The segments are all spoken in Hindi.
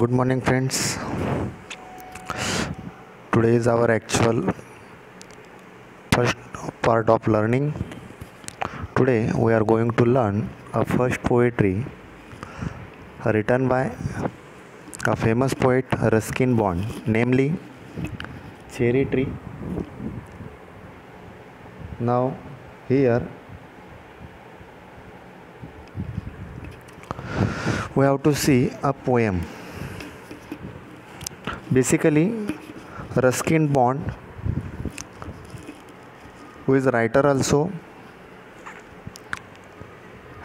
Good morning, friends. Today is our actual first part of learning. Today we are going to learn a first poetry written by a famous poet Ruskin Bond, namely Cherry Tree. Now, here we have to see a poem. Basically, Ruskin Bond, who is a writer also,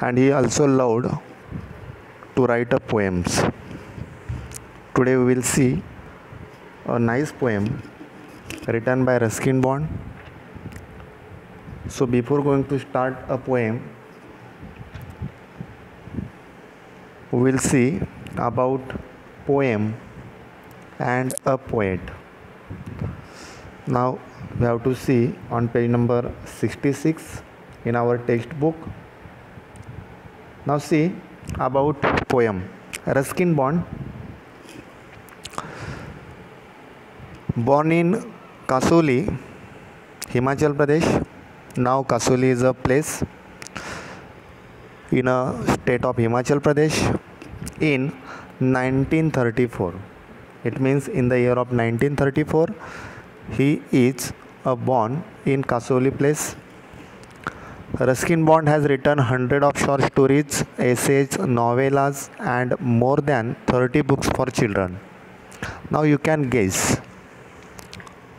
and he also loved to write up poems. Today we will see a nice poem written by Ruskin Bond. So before going to start a poem, we will see about poem and a poet. Now we have to see on page number 66 in our textbook. Now see about poem. Ruskin Bond, born in Kasoli, Himachal Pradesh. Now Kasoli is a place in a state of Himachal Pradesh in 1934. It means in the year of 1934 he is born in Kasoli place. Ruskin Bond has written hundreds of short stories, essays, novellas and more than 30 books for children. Now you can guess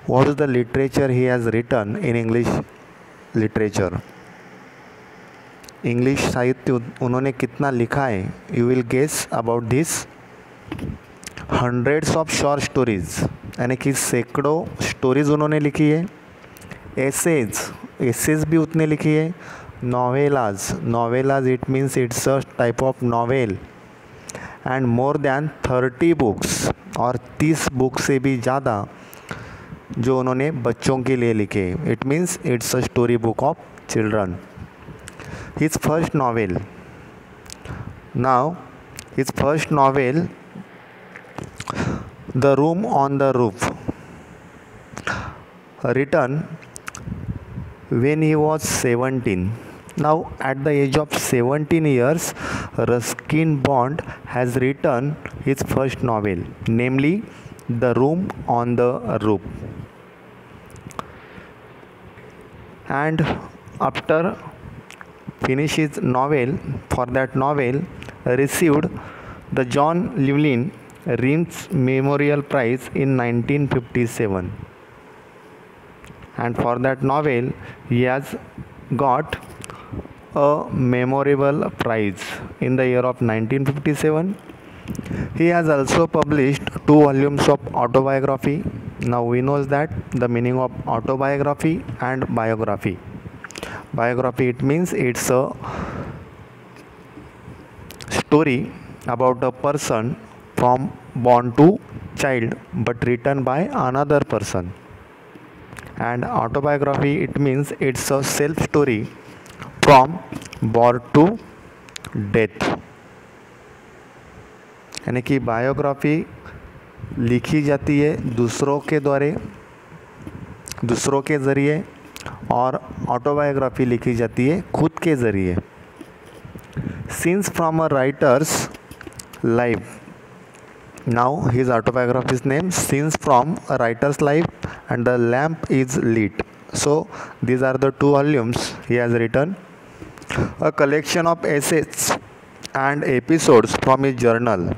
what is the literature he has written in English literature. English साहित्य उन्होंने कितना लिखा है, you will guess about this. Hundreds of short stories, यानी कि सैकड़ों स्टोरीज उन्होंने लिखी है. एसेज भी उतने लिखी है. Novellas it means it's a type of novel. And more than 30 books, और 30 बुक से भी ज़्यादा जो उन्होंने बच्चों के लिए लिखे. It means it's a story book of children. His first novel, The Room on the Roof, written when he was 17. Now at the age of 17 years, Ruskin Bond has written his first novel, namely The Room on the Roof. And after finish his novel, for that novel received the John Llewellyn Rheims Memorial Prize in 1957, and for that novel he has got a memorable prize in the year of 1957. He has also published 2 volumes of autobiography. Now we know that the meaning of autobiography and biography. Biography, it means it's a story about a person from born to child but written by another person. And autobiography, it means it's a self story from birth to death. यानी कि बायोग्राफी लिखी जाती है दूसरों के द्वारा, दूसरों के ज़रिए, और ऑटोबायोग्राफी लिखी जाती है खुद के ज़रिए. Scenes from a writers life. Now his autobiography is name scenes from a writers life and the lamp is lit. So these are the 2 volumes he has written. A collection of essays and episodes from his journal,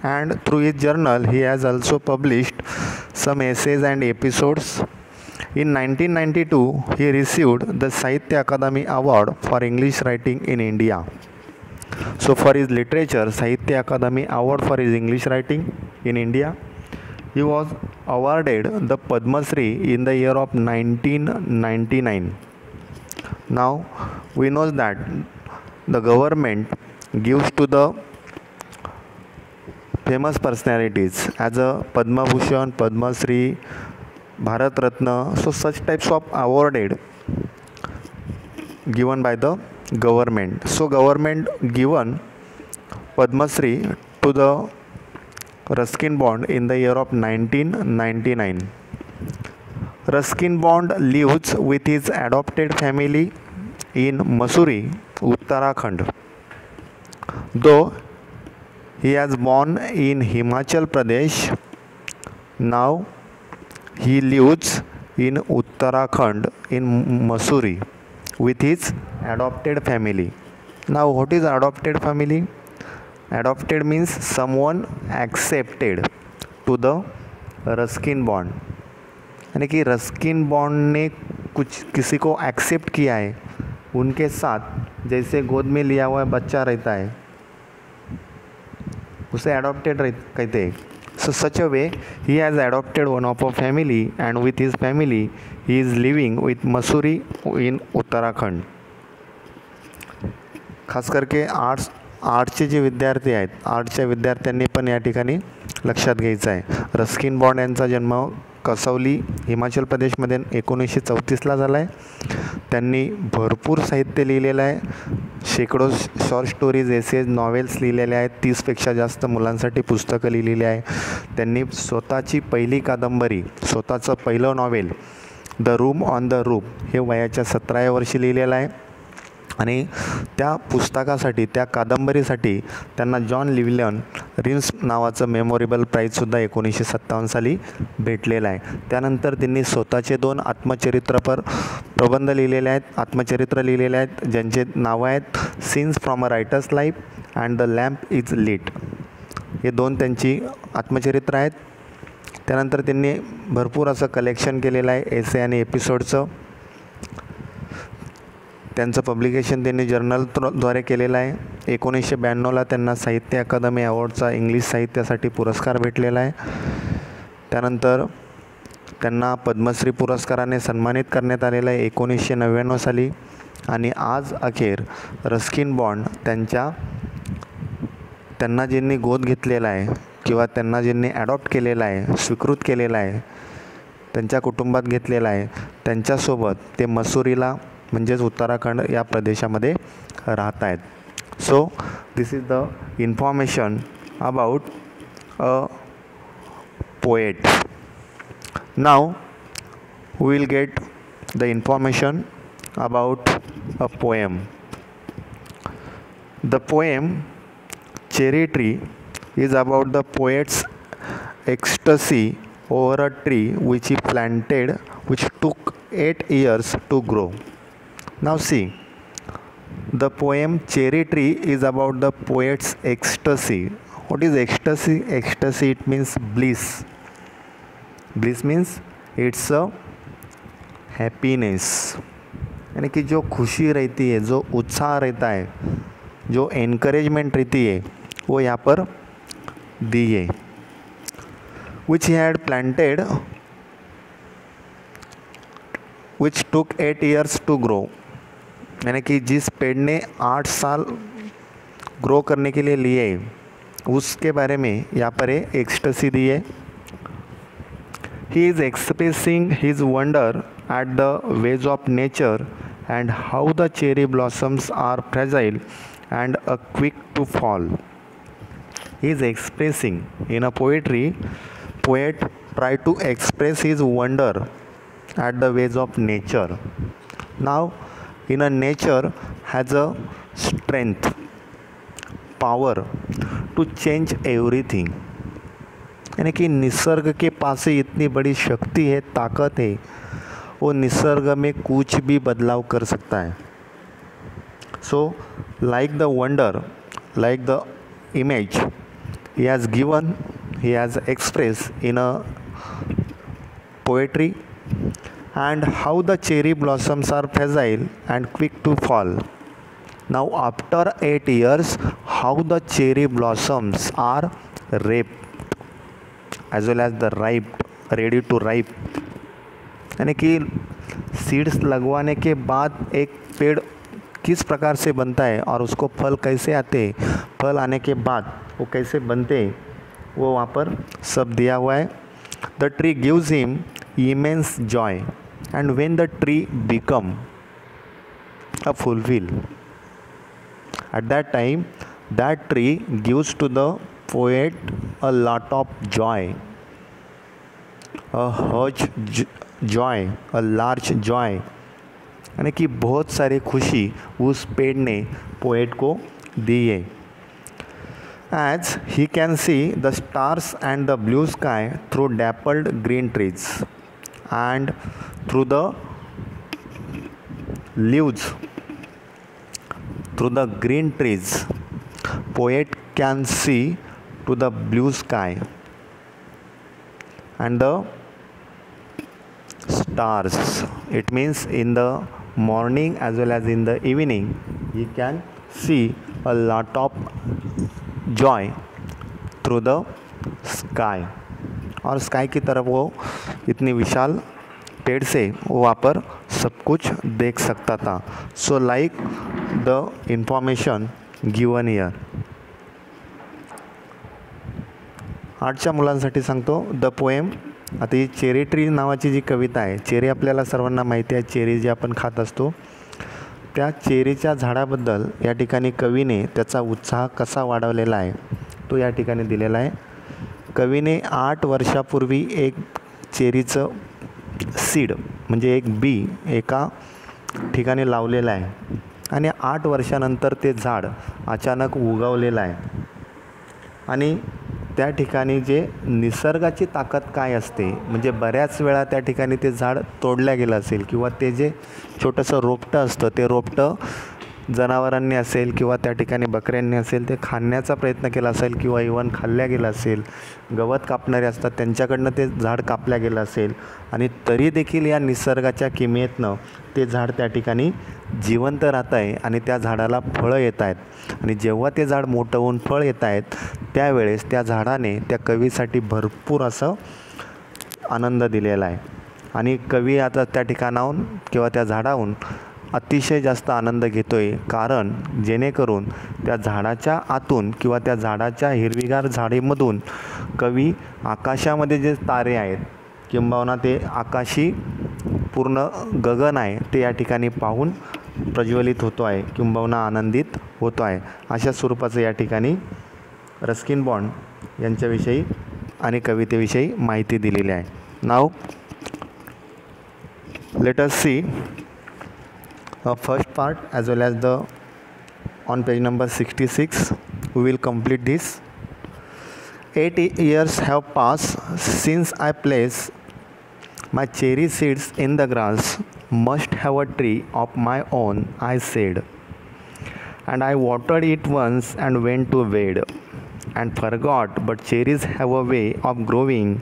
and through his journal he has also published some essays and episodes. In 1992, he received the Sahitya Akademi Award for English Writing in India. So for his literature, Sahitya Akademi Award for his English writing in India. He was awarded the Padma Shri in the year of 1999. Now we know that the government gives to the famous personalities as a Padma Bhushan, Padma Shri, Bharat Ratna, so such types of awarded given by the government. So government given Padma Shri to the Ruskin Bond in the year of 1999. Ruskin Bond lives with his adopted family in Mussoorie, Uttarakhand. Though he was born in Himachal Pradesh, now he lives in Uttarakhand in Mussoorie with his adopted family. Now what is adopted family? Adopted means someone accepted to the Ruskin bond, यानी कि रस्किन बॉन्ड ने कुछ किसी को एक्सेप्ट किया है उनके साथ, जैसे गोद में लिया हुआ बच्चा रहता है उसे एडॉप्टेड कहते हैं. So such a way he has adopted one of a family, and with his family he is living with Mussoorie in Uttarakhand. खास करके आर्ट्सचे जे विद्यार्थी आहेत, आर्ट्सच्या विद्यार्थ्यांनी पण या ठिकाणी लक्षात घ्यायचं आहे. रस्किन बॉन्ड यांचा जन्म कसौली हिमाचल प्रदेशमध्ये 1934ला झाला आहे. त्यांनी भरपूर साहित्य लिहिलेलं आहे, शेकडो शॉर्ट स्टोरीज, एसेज, नॉवेल्स लिहिलेले आहेत, 30पेक्षा जास्त मुलांसाठी पुस्तकं लिहिलेली आहे. त्यांनी स्वतःची पहिली कादंबरी, स्वतःचं पहिलं novel the room on the roof हे वयाच्या 17व्या वर्षी लिहिलेलं आहे. आणि त्या पुस्तकासाठी, त्या कादंबरीसाठी त्यांना जॉन लिव्हलन रिन्स नावाचं मेमोरेबल प्राईजसुद्धा 1957 साली भेटलेलं आहे. त्यानंतर त्यांनी स्वतःचे 2 प्रबंध लिहिलेले आहेत, आत्मचरित्र लिहिलेले आहेत, ज्यांचे नावं आहेत scenes from a writer's life and the lamp is lit. हे 2 त्यांची आत्मचरित्र आहेत. त्यानंतर त्यांनी भरपूर असं कलेक्शन केलेलं आहे एसे आणि एपिसोडचं. त्यांचं पब्लिकेशन त्यांनी जर्नलद्वारे केलेलं आहे. 1992ला त्यांना साहित्य अकादमी अवॉर्डचा इंग्लिश साहित्यासाठी पुरस्कार भेटलेला आहे. त्यानंतर त्यांना पद्मश्री पुरस्काराने सन्मानित करण्यात आलेलं आहे 1999 साली. आणि आज अखेर रस्किन बॉन्ड त्यांना ज्यांनी गोद घेतलेला आहे किंवा त्यांना ज्यांनी ॲडॉप्ट केलेला आहे, स्वीकृत केलेला आहे, त्यांच्या कुटुंबात घेतलेला आहे, त्यांच्यासोबत ते मसुरीला म्हणजेच उत्तराखंड या प्रदेशामध्ये राहत आहेत. So this is the information about a poet. Now we will get the information about a poem. The poem cherry tree is about the poet's ecstasy over a tree which he planted, which took 8 years to grow. Now see, the poem Cherry Tree is about the poet's ecstasy. What is ecstasy? Ecstasy, it means bliss. Bliss means it's a happiness, यानी कि जो खुशी रहती है, जो उत्साह रहता है, जो एनकरेजमेंट रहती है, वो यहाँ पर दी है. which he had planted, which took 8 years to grow. यानी कि जिस पेड़ ने 8 साल ग्रो करने के लिए लिए उसके बारे में यहाँ पर एक्सटेसी दी है. He is expressing his wonder at the ways of nature and how the cherry blossoms are fragile and quick to fall. He is expressing in a poetry. Poet try to express his wonder at the ways of nature. Now, in a nature has a strength, power to change everything. यानी कि निसर्ग के पास ही इतनी बड़ी शक्ति है, ताकत है, वो निसर्ग में कुछ भी बदलाव कर सकता है. So, like the wonder, like the image he has given, he has expressed in a poetry, and how the cherry blossoms are fragile and quick to fall. Now after 8 years, how the cherry blossoms are ripe as well as the ripe, ready to ripe. यानी कि सीड्स लगवाने के बाद एक पेड़ किस प्रकार से बनता है और उसको फल कैसे आते हैं, फल आने के बाद वो कैसे बनते हैं, वो वहाँ पर सब दिया हुआ है. The tree gives him immense joy and when the tree become a fulfil, at that time that tree gives to the poet a lot of joy, a huge joy, a large joy, यानी कि बहुत सारी खुशी उस पेड़ ने पोएट को दी है. As he can see the stars and the blue sky through dappled green trees and through the leaves, through the green trees, poet can see to the blue sky and the stars. It means in the morning as well as in the evening he can see a lot of joy through the sky. और स्काई की तरफ वो इतनी विशाल पेड़ से वो वहाँ पर सब कुछ देख सकता था. So like the information given here. 8च्या मुलांसाठी सांगतो द पोएम. आता ही चेरी ट्री नावाची जी कविता आहे, चेरी आपल्याला सर्वांना माहिती आहे, चेरी जी आपण खात असतो, त्या चेरीच्या झाडाबद्दल या ठिकाणी कवीने त्याचा उत्साह कसा वाढवलेला आहे तो या ठिकाणी दिलेला आहे. कवीने 8 वर्षापूर्वी एक चेरीचं सीड म्हणजे एक बी एका ठिकाणी लावलेलं आहे आणि 8 वर्षानंतर ते झाड अचानक उगवलेलं आहे. आणि त्या ठिकाणी जे निसर्गाची ताकद काय असते, म्हणजे बऱ्याच वेळा त्या ठिकाणी ते झाड तोडलं गेलं असेल किंवा ते जे छोटंसं रोपटं असतं ते रोपटं जनावरांनी असेल किंवा त्या ठिकाणी बकऱ्यांनी असेल ते खाण्याचा प्रयत्न केला असेल किंवा इवन खाल्ल्या गेलं असेल. गवत कापणारे असतात त्यांच्याकडनं ते झाड कापल्या गेलं असेल आणि तरी देखील या निसर्गाच्या किमयेतनं ते झाड त्या ठिकाणी जिवंत राहत आहे आणि त्या झाडाला फळं येत आहेत. आणि जेव्हा ते झाड मोठं होऊन फळ येत आहेत त्यावेळेस त्या झाडाने त्या कवीसाठी भरपूर असं आनंद दिलेला आहे. आणि कवी आता त्या ठिकाणाहून किंवा त्या झाडाहून अतिशय जास्त आनंद घेतो आहे, कारण जेणेकरून त्या झाडाच्या आतून किंवा त्या झाडाच्या हिरवीगार झाडीमधून कवी आकाशामध्ये जे तारे आहेत किंबहुना ते आकाशी पूर्ण गगन आहे ते या ठिकाणी पाहून प्रज्वलित होतो आहे किंबहुना आनंदित होतो आहे. अशा स्वरूपाचं या ठिकाणी रस्किन बॉन्ड यांच्याविषयी आणि कवितेविषयी माहिती दिलेली आहे. Now let us C first part as well as the on page number 66 we will complete this. 8 years have passed since I placed my cherry seeds in the grass. Must have a tree of my own, I said, and I watered it once and went to bed and forgot, but cherries have a way of growing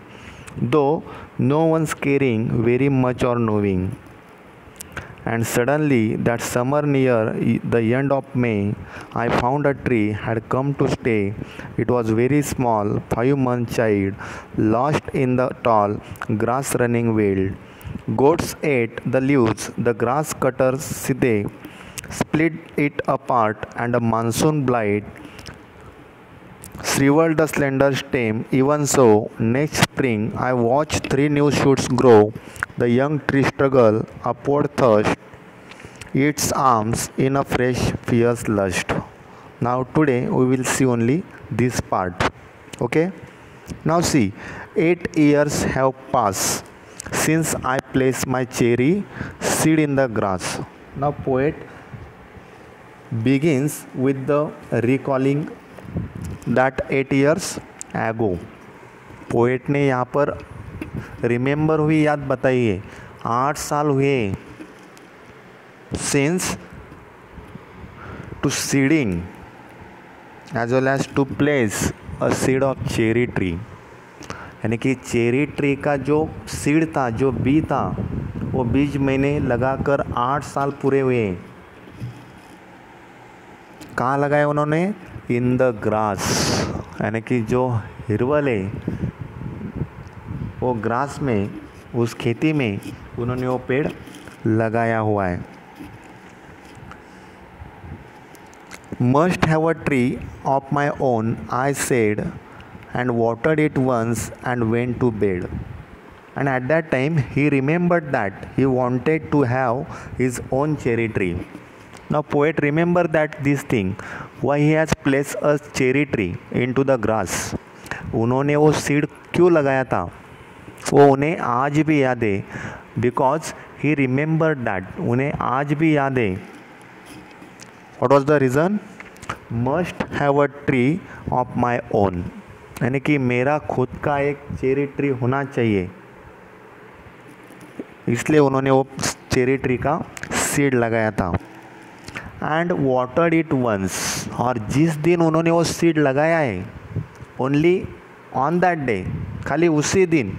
though no one's caring very much or knowing. And suddenly that summer near the end of May, I found a tree had come to stay. It was very small, 5-month child, lost in the tall grass running wild. Goats ate the leaves, the grass cutters they split it apart, and a monsoon blight shriveled the slender stem. Even so, next spring I watched 3 new shoots grow. The young tree struggle upward thirst its arms in a fresh fierce lust. Now today we will see only this part. Okay, now see, 8 years have passed since I placed my cherry seed in the grass. Now poet begins with the recalling that 8 years ago. Poet ने यहाँ पर रिमेंबर हुई याद बताई है. 8 साल हुए since to seeding as well as to place a seed of cherry tree. यानी कि चेरी ट्री का जो सीड था, जो बी था, वो बीज मैंने लगाकर 8 साल पूरे हुए. कहाँ लगाए उन्होंने? इन द ग्रास. यानी कि जो हिरवल है वो ग्रास में, उस खेती में उन्होंने वो पेड़ लगाया हुआ है. Must have a tree of my own, I said, and watered it once and went to bed. And at that time he remembered that he wanted to have his own cherry tree. Now poet remember that this thing, why he has place a cherry tree into the grass. उन्होंने वो सीड क्यों लगाया था, वो उन्हें आज भी याद है। बिकॉज ही रिमेंबर दैट, उन्हें आज भी याद है। What was the reason, must have a tree of my own, यानी कि मेरा खुद का एक चेरी ट्री होना चाहिए, इसलिए उन्होंने वो चेरी ट्री का सीड लगाया था। एंड वाटर्ड इट वंस, और जिस दिन उन्होंने वो सीड लगाया है, ओनली ऑन दैट डे, खाली उसी दिन,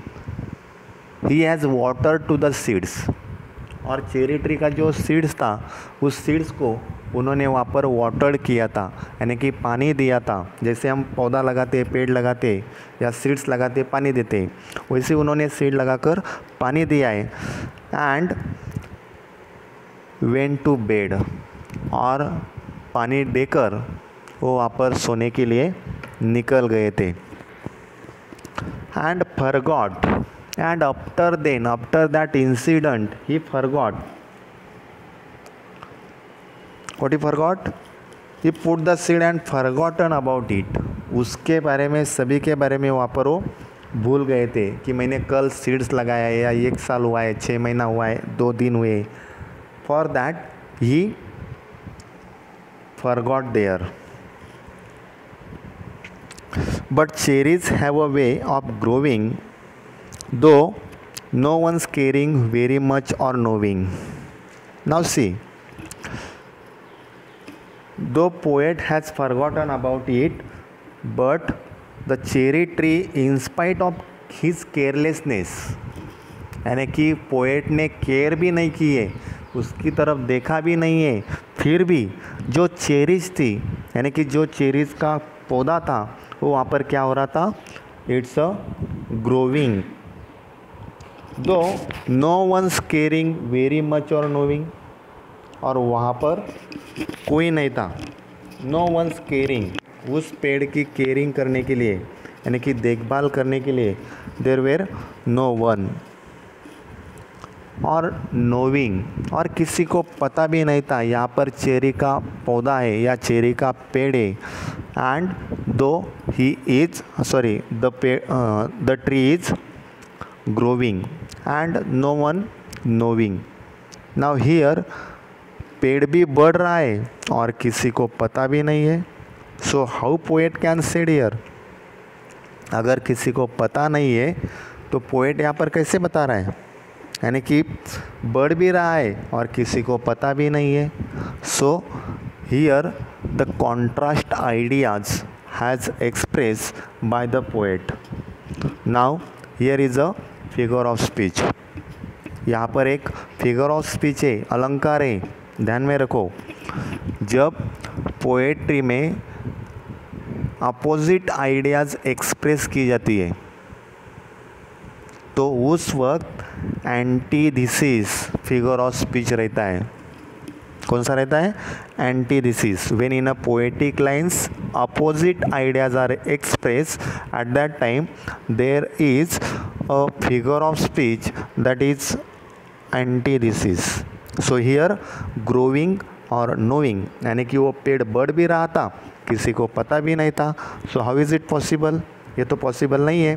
he has water to the seeds, और चेरी ट्री का जो सीड्स था उस सीड्स को उन्होंने वहाँ पर वाटर्ड किया था, यानी कि पानी दिया था। जैसे हम पौधा लगाते, पेड़ लगाते या सीड्स लगाते, पानी देते, वैसे उन्होंने सीड लगाकर पानी दिया है। एंड वेंट टू बेड, और पानी देकर वो वहाँ पर सोने के लिए निकल गए थे। And forgot, and after then, after that incident, he forgot. What he forgot? He put the seed and forgotten about it. उसके बारे में, सभी के बारे में वहाँ पर वो भूल गए थे कि मैंने कल सीड्स लगाया है, या 1 साल हुआ है, 6 महीना हुआ है, 2 दिन हुए। For that he forgot there. But cherries have a way of growing, though no one's caring very much or knowing. Now see, though poet has forgotten about it, but the cherry tree, in spite of his carelessness, यानी कि पोएट ने केयर भी नहीं की है, उसकी तरफ देखा भी नहीं है, फिर भी जो चेरीज थी, यानी कि जो चेरीज का पौधा था, वो वहाँ पर क्या हो रहा था, it's a growing, though no one's caring very much और नोविंग, और वहाँ पर कोई नहीं था, नो वंस केयरिंग, उस पेड़ की केयरिंग करने के लिए, यानी कि देखभाल करने के लिए, देयर वेर नो वन, और नोविंग, और किसी को पता भी नहीं था यहाँ पर चेरी का पौधा है या चेरी का पेड़ है। And though he is sorry the tree is growing and no one knowing. Now here पेड़ भी बढ़ रहा है और किसी को पता भी नहीं है। So how poet can said here, अगर किसी को पता नहीं है तो पोएट यहाँ पर कैसे बता रहा है, यानी कि बढ़ भी रहा है और किसी को पता भी नहीं है। So here the contrast ideas has express by the poet. Now here is a figure of speech, यहाँ पर एक फिगर ऑफ स्पीच है, अलंकार है, ध्यान में रखो। जब पोएट्री में अपोजिट आइडियाज़ एक्सप्रेस की जाती है तो उस वक्त एंटीथेसिस फिगर ऑफ स्पीच रहता है। कौन सा रहता है, antithesis. When in a poetic lines opposite ideas are express, at that time there is a figure of speech that is antithesis. So here growing और नोइंग, यानी कि वो पेड़ बढ़ भी रहा था, किसी को पता भी नहीं था। So how is it possible, ये तो पॉसिबल नहीं है।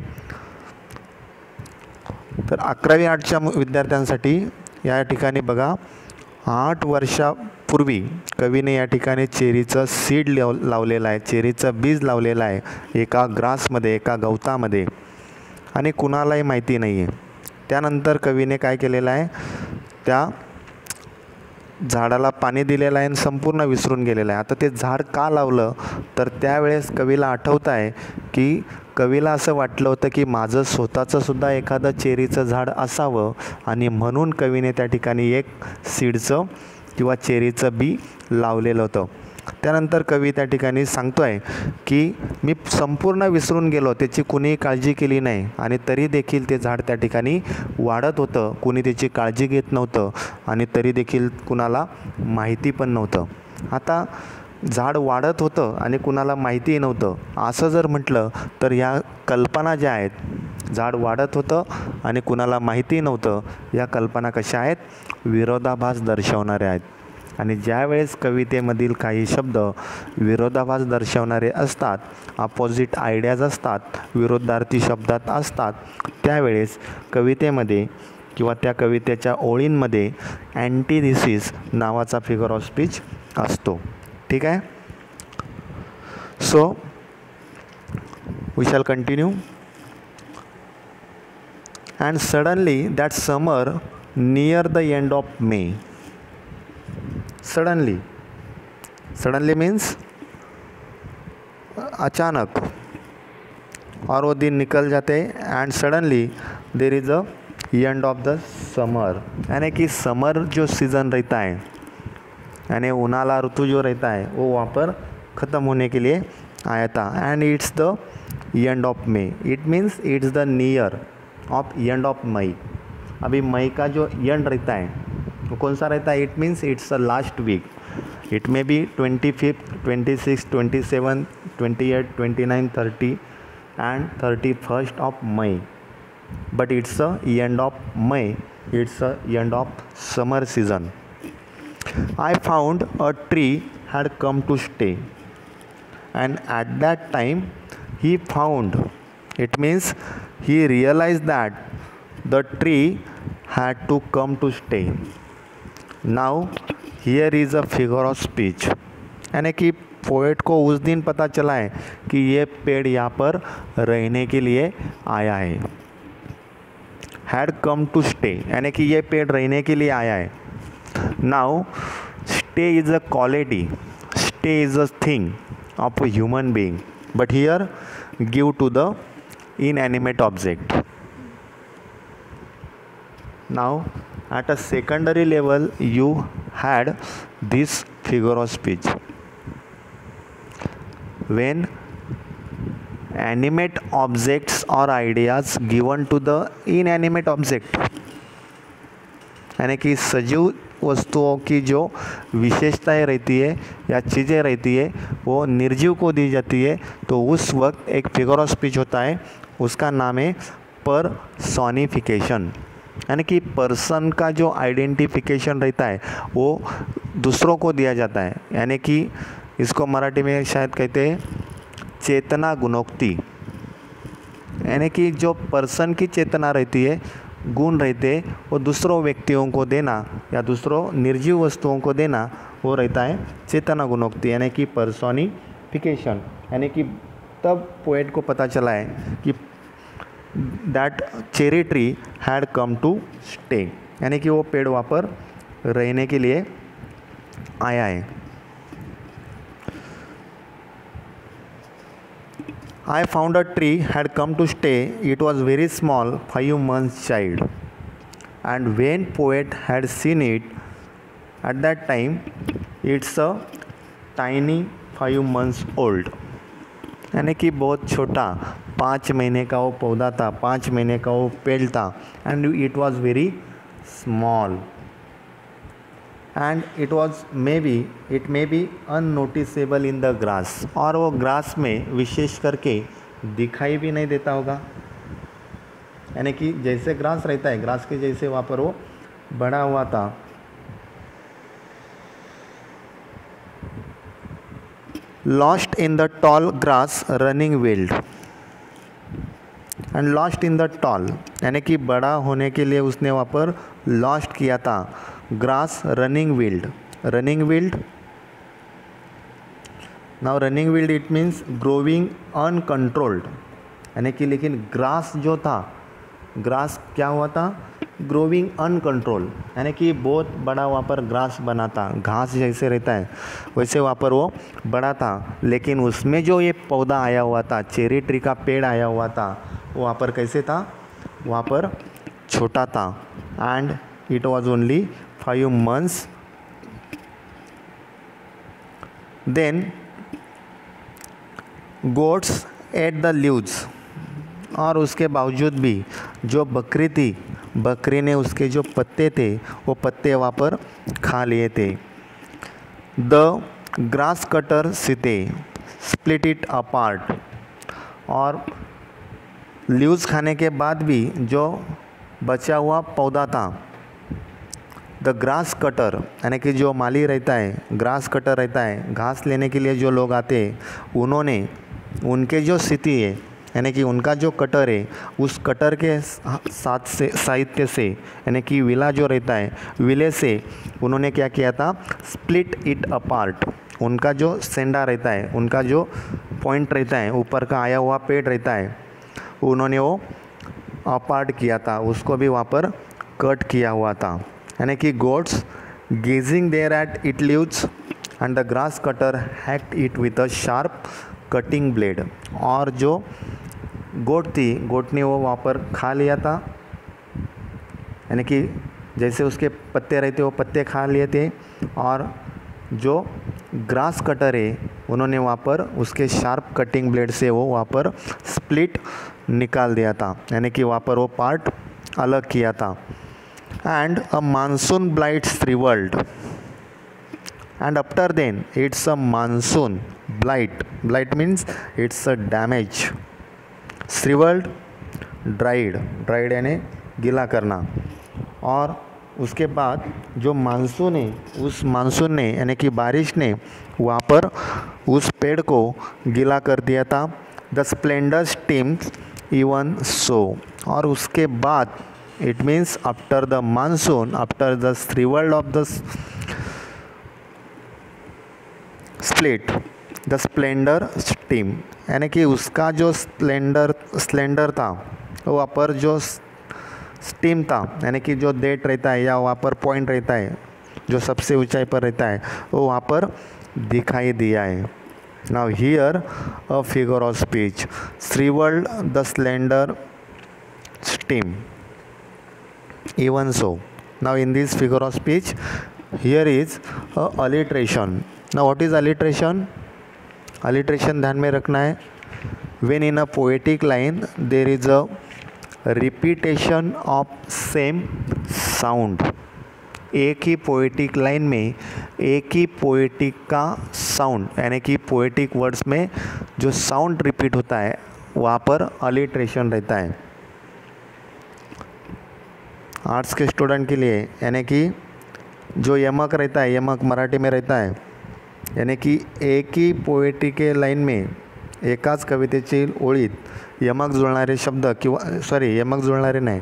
तर 11वी आर्टच्या विद्यार्थ्यांसाठी या ठिकाणी बघा, 8 वर्षापूर्वी कवीने या ठिकाणी चेरीचं सीड लावलेलं आहे, चेरीचं बीज लावलेलं आहे एका ग्रासमध्ये, एका गवतामध्ये, आणि कुणालाही माहिती नाही आहे। त्यानंतर कवीने काय केलेलं आहे, त्या झाडाला पाणी दिलेलं आहे आणि संपूर्ण विसरून गेलेलं आहे। आता ते झाड का लावलं, तर त्यावेळेस कवीला आठवत आहे की कवीला असं वाटलं होतं की माझं स्वतःचं सुद्धा एखादं चेरीचं झाड असावं, आणि म्हणून कवीने त्या ठिकाणी एक सीडचं किंवा चेरीचं बी लावलेलं होतं। त्यानंतर कवी त्या ठिकाणी सांगतो आहे की मी संपूर्ण विसरून गेलो, त्याची कुणीही काळजी केली नाही, आणि तरी देखील ते झाड त्या ठिकाणी वाढत होतं, कुणी त्याची काळजी घेत नव्हतं, आणि तरी देखील कुणाला माहिती पण नव्हतं। आता झाड वाढत होतं आणि कुणाला माहिती नव्हतं असं जर म्हटलं तर या कल्पना ज्या आहेत, झाड वाढत होतं आणि कुणाला माहिती नव्हतं, या कल्पना कशा आहेत, विरोधाभास दर्शवणाऱ्या आहेत। आणि ज्यावेळेस कवितेमधील काही शब्द विरोधाभास दर्शवणारे असतात, अपोजिट आयडियाज असतात, विरोधार्थी शब्दात असतात, त्यावेळेस कवितेमध्ये किंवा त्या कवितेच्या ओळींमध्ये अँटीथिसिस नावाचा फिगर ऑफ स्पीच असतो. ठीक आहे. So we shall continue. And suddenly that summer near the end of May. Suddenly means अचानक, और वो दिन निकल जाते. And suddenly there is a end of the summer, यानी कि समर जो सीज़न रहता है, यानी उनाला ऋतु जो रहता है वो वहाँ पर ख़त्म होने के लिए आया था. And it's the end of May. It means it's the near of end of May. अभी मई का जो एंड रहता है वो कौन सा रहता है? It means it's the last week. It may be 25th, 26th, 27th, 28th, 29th, 30 and 31st of May. But it's the end of May. It's the end of summer season. I found a tree had come to stay. And at that time he found, it means he realized that the tree had to come to stay. Now here is a figure of speech. यानी कि पोएट को उस दिन पता चला है कि ये पेड़ यहाँ पर रहने के लिए आया है. हैड कम टू स्टे, यानी कि ये पेड़ रहने के लिए आया है. Now stay is a quality, stay is a thing of a human being, but here give to the inanimate object. Now at a secondary level you had this figure of speech. When animate objects or ideas given to the inanimate object, यानी कि सजीव वस्तुओं की जो विशेषताएं रहती है या चीज़ें रहती है वो निर्जीव को दी जाती है, तो उस वक्त एक फिगर ऑफ स्पीच होता है. उसका नाम है पर्सोनिफिकेशन. यानी कि पर्सन का जो आइडेंटिफिकेशन रहता है वो दूसरों को दिया जाता है. यानी कि इसको मराठी में शायद कहते हैं चेतना गुणोक्ति. यानी कि जो पर्सन की चेतना रहती है, गुण रहते हैं, वो दूसरों व्यक्तियों को देना या दूसरों निर्जीव वस्तुओं को देना, वो रहता है चेतना गुणोक्ति, यानी कि पर्सोनिफिकेशन. यानी कि तब पोएट को पता चला है कि that cherry tree had come to stay, यानी कि वो पेड़ वहाँ पर रहने के लिए आया है. I found a tree had come to stay. It was very small, 5 months child. And when poet had seen it, at that time, it's a tiny 5 months old. यानी कि बहुत छोटा 5 महीने का वो पौधा था, 5 महीने का वो पेड़ था. And it was very small and it may be unnoticeable in the grass. और वो ग्रास में विशेष करके दिखाई भी नहीं देता होगा. यानी कि जैसे ग्रास रहता है, ग्रास के जैसे वहाँ पर वो बड़ा हुआ था. Lost in the tall grass running wild. And lost in the tall, यानी कि बड़ा होने के लिए उसने वहाँ पर लॉस्ट किया था. Grass running wild. Now running wild it means growing uncontrolled. यानी कि लेकिन ग्रास जो था, ग्रास क्या हुआ था? Growing uncontrol. यानी कि बहुत बड़ा वहाँ पर ग्रास बना था. घास जैसे रहता है वैसे वहाँ पर वो बड़ा था. लेकिन उसमें जो ये पौधा आया हुआ था, चेरी ट्री का पेड़ आया हुआ था, वो वहाँ पर कैसे था? वहाँ पर छोटा था. And it was only 5 months. Then goats ate the leaves. और उसके बावजूद भी जो बकरी थी, बकरी ने उसके जो पत्ते थे वो पत्ते वहाँ पर खा लिए थे. द ग्रास कटर सीते स्प्लिट इट अपार्ट. और लीव्स खाने के बाद भी जो बचा हुआ पौधा था द ग्रास कटर, यानी कि जो माली रहता है, ग्रास कटर रहता है, घास लेने के लिए जो लोग आते हैं, उन्होंने उनके जो स्थिति है, यानी कि उनका जो कटर है, उस कटर के साथ से साहित्य से, यानी कि विला जो रहता है, विले से उन्होंने क्या किया था, स्प्लिट इट अपार्ट। उनका जो सेंडा रहता है, उनका जो पॉइंट रहता है, ऊपर का आया हुआ पेड़ रहता है, उन्होंने वो अपार्ट किया था, उसको भी वहाँ पर कट किया हुआ था। यानी कि goats grazing there at it leaves and the grass cutter hacked it with a sharp cutting blade. और जो गोट थी, गोट ने वो वहाँ पर खा लिया था, यानी कि जैसे उसके पत्ते रहते वो पत्ते खा लिए थे, और जो ग्रास कटर है उन्होंने वहाँ पर उसके शार्प कटिंग ब्लेड से वो वहाँ पर स्प्लिट निकाल दिया था, यानी कि वहाँ पर वो पार्ट अलग किया था। And a monsoon blights shrivelled and after then it's a monsoon blight, blight means it's a damage, shrivelled dried, dried यानी गीला करना। और उसके बाद जो मानसून है, उस मानसून ने यानी कि बारिश ने वहाँ पर उस पेड़ को गीला कर दिया था। The splendour stems even so, और उसके बाद it means after the monsoon, after the shrivelled of the split, the splendour stem, यानी कि उसका जो स्प्लेंडर था, वहाँ पर जो स्टीम था, यानी कि जो डेट रहता है या वहाँ पर पॉइंट रहता है, जो सबसे ऊंचाई पर रहता है, वो वहाँ पर दिखाई दिया है। Now here a figure of speech, shrivelled the slender stem even so. Now in this figure of speech, here is a alliteration. Now what is alliteration? Alliteration ध्यान में रखना है, when in a poetic line there is a repetition of same sound. एक ही पोएटिक लाइन में एक ही पोएटिक का साउंड, यानी कि पोएटिक वर्ड्स में जो साउंड रिपीट होता है वहाँ पर alliteration रहता है। आर्ट्स के स्टूडेंट के लिए, यानी कि जो यमक रहता है, यमक मराठी में रहता है, यानी कि एक ही पोएट्री के लाईन में एकाच कवितेची ओळीत यमक जुळणारे शब्द किंवा यमक जुळणारे नाही,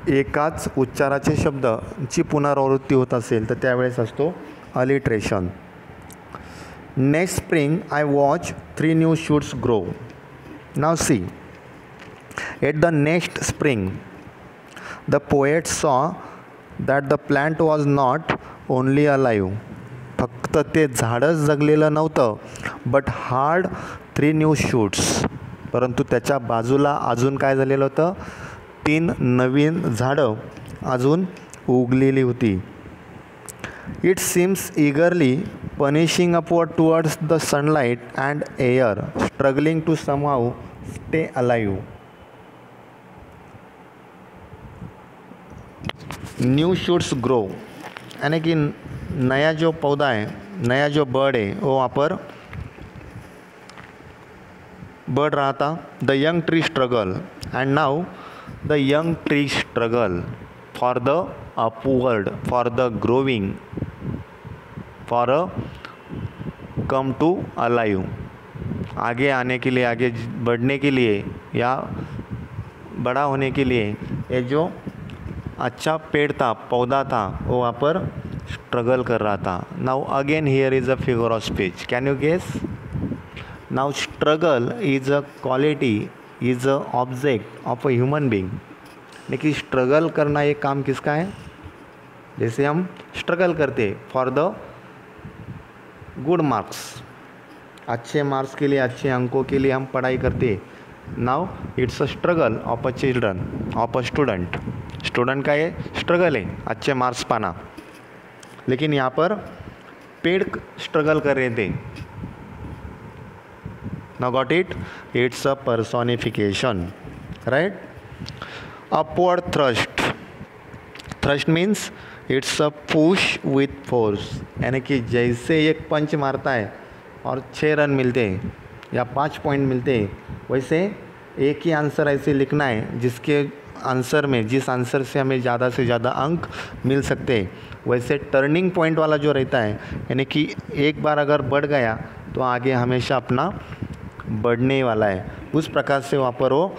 एकाच उच्चाराचे शब्दची पुनरावृत्ती होत असेल तर त्यावेळेस असतो alliteration. Next spring I watch 3 new shoots grow. Now see, at the next spring the poet saw that the plant was not only alive, फक्त ते झाडच जगलेलं नव्हतं, but had 3 new shoots, परंतु त्याच्या बाजूला अजून काय झालेलं होतं, 3 नवीन झाडं अजून उगलेली होती. It seems eagerly punishing upward towards the sunlight and air, struggling to somehow stay alive. New shoots grow, यानी कि नया जो पौधा है, नया जो बर्ड है वो वहाँ पर बढ़ रहा था. The young tree struggle, and now the young tree struggle for the upward, for the growing, for a come to alive, आगे आने के लिए, आगे बढ़ने के लिए या बड़ा होने के लिए ये जो अच्छा पेड़ था, पौधा था, वो वहाँ पर स्ट्रगल कर रहा था. Now again here is a figure of speech. Can you guess? Now struggle is a quality, is a object of a human being. लेकिन स्ट्रगल करना ये काम किसका है? जैसे हम स्ट्रगल करते फॉर द गुड मार्क्स, अच्छे मार्क्स के लिए, अच्छे अंकों के लिए हम पढ़ाई करते. Now it's a struggle of a children, of a student. Student का ये स्ट्रगल है अच्छे मार्क्स पाना, लेकिन यहाँ पर पेड़ स्ट्रगल कर रहे थे. Now got it? It's a personification, right? Upward thrust, thrust means it's a push with force, यानी कि जैसे एक पंच मारता है और 6 रन मिलते हैं या 5 पॉइंट मिलते हैं, वैसे एक ही आंसर ऐसे लिखना है जिसके आंसर में, जिस आंसर से हमें ज़्यादा से ज़्यादा अंक मिल सकते हैं, वैसे टर्निंग पॉइंट वाला जो रहता है, यानी कि एक बार अगर बढ़ गया तो आगे हमेशा अपना बढ़ने वाला है, उस प्रकार से वहाँ पर वो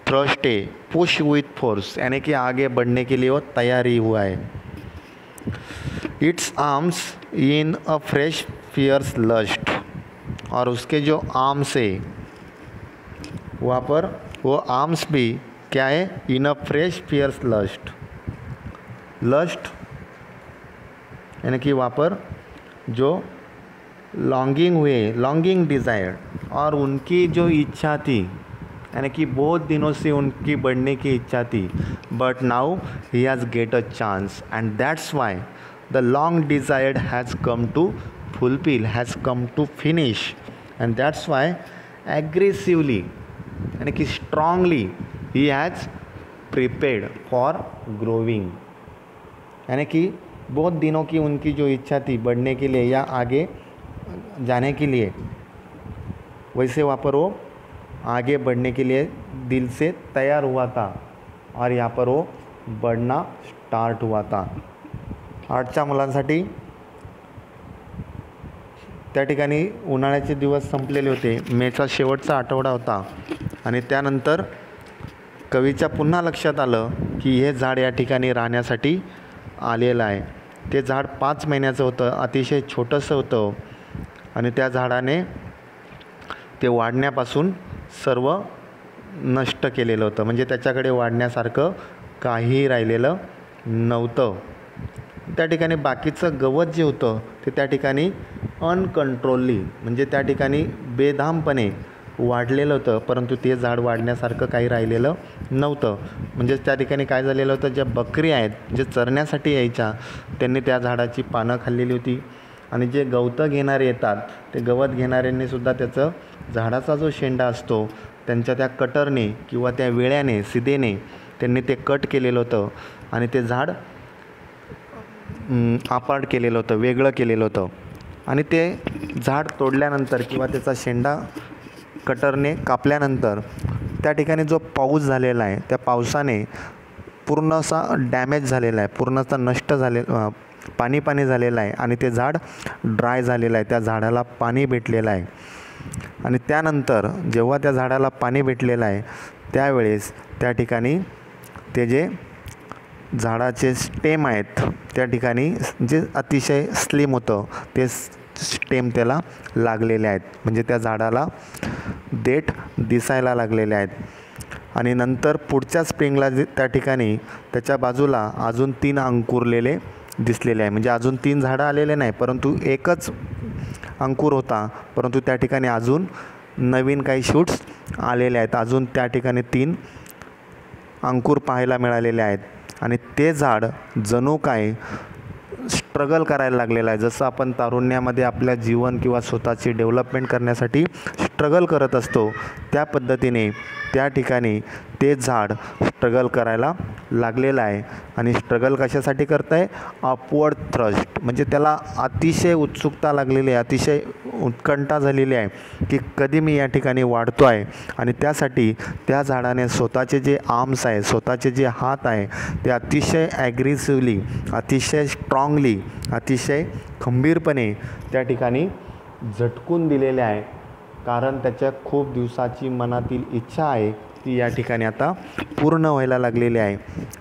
थ्रस्ट है, पुश विथ फोर्स, यानी कि आगे बढ़ने के लिए वो तैयारी हुआ है। It's arms in a fresh fierce lust, और उसके जो आर्म्स है वहाँ पर वो आर्म्स भी क्या है, in a fresh fierce lust. Lust यानी कि वहाँ पर जो लॉन्गिंग हुए, लॉन्गिंग डिज़ायर, और उनकी जो इच्छा थी, यानी कि बहुत दिनों से उनकी बढ़ने की इच्छा थी, but now he has get a chance and that's why the long desired has come to fulfil, has come to finish, and that's why aggressively यानी कि strongly he has prepared for growing, यानी कि बहुत दिनों की उनकी जो इच्छा थी बढ़ने के लिए या आगे जाने के लिए, वैसे वहाँ पर वो आगे बढ़ने के लिए दिल से तैयार हुआ था और यहाँ पर वो बढ़ना स्टार्ट हुआ था। 8च्या मुलांसाठी त्या ठिकाणी उन्हाळ्याचे दिवस संपलेले होते, मेचा शेवटचा आठवडा होता आणि त्यानंतर कवीच्या पुन्हा लक्षात आलं की हे झाड या ठिकाणी राहण्यासाठी आलेलं आहे। ते झाड 5 महिन्याचं होतं, अतिशय छोटंसं होतं आणि त्या झाडाने ते वाढण्यापासून सर्व नष्ट केलेलं होतं, म्हणजे त्याच्याकडे वाढण्यासारखं काहीही राहिलेलं नव्हतं। त्या ठिकाणी बाकीचं गवत जे होतं ते त्या ठिकाणी अनकंट्रोलली, म्हणजे त्या ठिकाणी बेधामपणे वाढलेलं होतं, परंतु ते झाड वाढण्यासारखं काही राहिलेलं नव्हतं। म्हणजे त्या ठिकाणी काय झालेलं होतं, ज्या बकरी आहेत जे चरण्यासाठी यायच्या त्यांनी त्या झाडाची पानं खाल्लेली होती आणि जे गवतं घेणारे येतात ते गवत घेणाऱ्यांनी सुद्धा त्याचं झाडाचा जो शेंडा असतो त्यांच्या त्या कटरने किंवा त्या वेळ्याने सिदेने त्यांनी ते कट केलेलं होतं आणि ते झाड अपार्ट केलेलं होतं, वेगळं केलेलं होतं। आणि ते झाड तोडल्यानंतर किंवा त्याचा शेंडा कटरने कापल्यानंतर त्या ठिकाणी जो पाऊस झालेला आहे त्या पावसाने पूर्ण असा डॅमेज झालेला आहे, पूर्ण असा नष्ट पाणी झालेलं आहे आणि ते झाड ड्राय झालेलं आहे, त्या झाडाला पाणी भेटलेलं आहे। आणि त्यानंतर जेव्हा त्या झाडाला पाणी भेटलेलं आहे त्यावेळेस त्या ठिकाणी ते जे झाडाचे स्टेम आहेत त्या ठिकाणी जे अतिशय स्लिम होतं ते स्टेम त्याला लागलेले आहेत, म्हणजे त्या झाडाला देठ दिसायला लागलेले आहेत। आणि नंतर पुढच्या स्प्रिंगला त्या ठिकाणी त्याच्या बाजूला अजून 3 अंकुरलेले दिसलेले आहे, म्हणजे अजून 3 झाडं आलेले नाही, परंतु एकच अंकुर होता, परंतु त्या ठिकाणी अजून नवीन काही शूट्स आलेले आहेत, अजून त्या ठिकाणी 3 अंकुर पाहायला मिळालेले आहेत। आणि ते झाड जणू काय स्ट्रगल करायला लागलेलं आहे, जसं आपण तारुण्यामध्ये आपल्या जीवन किंवा स्वतःची डेव्हलपमेंट करण्यासाठी स्ट्रगल करत असतो त्या पद्धतीने त्या ठिकाणी ते झाड स्ट्रगल करायला लागलेलं आहे। आणि स्ट्रगल कशासाठी करत आहे, अपवर्ड थ्रस्ट, म्हणजे त्याला अतिशय उत्सुकता लागलेली आहे, अतिशय उत्कंठा झालेली आहे की कधी मी या ठिकाणी वाढतो आहे। आणि त्यासाठी त्या झाडाने स्वतःचे जे आर्म्स आहे, स्वतःचे जे हात आहे ते अतिशय ॲग्रेसिव्हली, अतिशय स्ट्रॉंगली, अतिशय खंबीरपणे त्या ठिकाणी झटकून दिलेले आहे, कारण त्याच्या खूप दिवसाची मनातील इच्छा आहे ती या ठिकाणी आता पूर्ण व्हायला लागलेली आहे।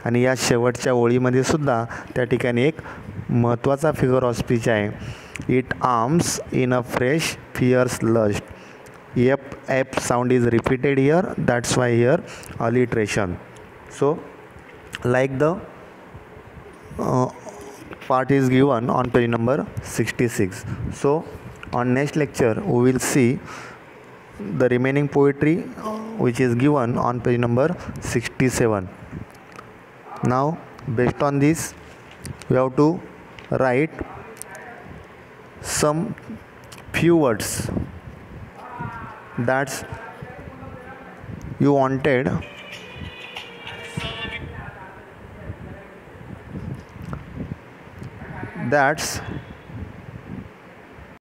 आणि या शेवटच्या ओळीमध्ये सुद्धा त्या ठिकाणी एक महत्त्वाचा फिगर ऑफ स्पीच आहे, it arms in a fresh fierce lust. F sound is repeated here, that's why here alliteration. So like the part is given on page number 66. So on next lecture we will see the remaining poetry which is given on page number 67. Now based on this we have to write some few words that you wanted that's